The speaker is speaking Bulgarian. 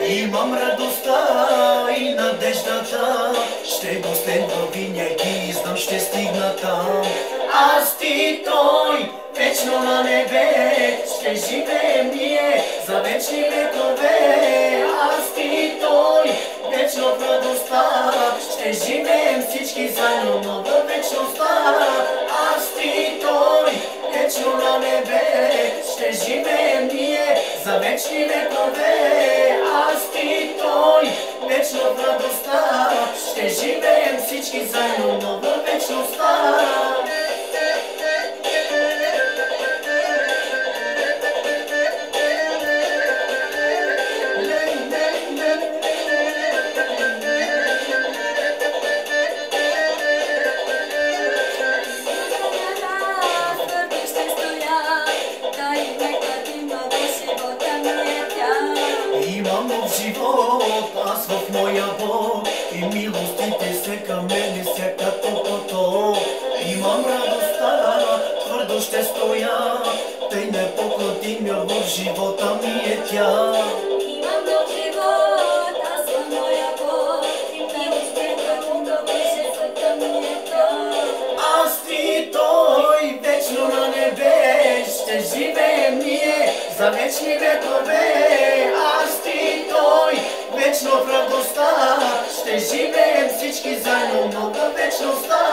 Имам радостта и надеждата, ще го следва винаги, знам ще стигна там. Аз ти той, вечно на небе, ще живеем ние за вечни векове. Аз ти той, вечно в радостта, ще живеем всички заедно, но във вечността. Аз ти той, вечно на небе, ще живеем ние за вечни векове. Аз ти той, вечно в радостта, ще живеем всички заедно, но във вечността. Имам нов живот, аз в моя Бог, и милостите се към мене сякат топлото. Имам радостта, твърдо ще стоя, тъй непоклатима в живота ми е тя. Имам нов живот, аз в моя Бог, и милостите ми е тя. Аз ти той, вечно на небе, ще живеем ние за вечни векове. Аз ти той, вечно в радостта, ще живеем всички заедно, но във вечността.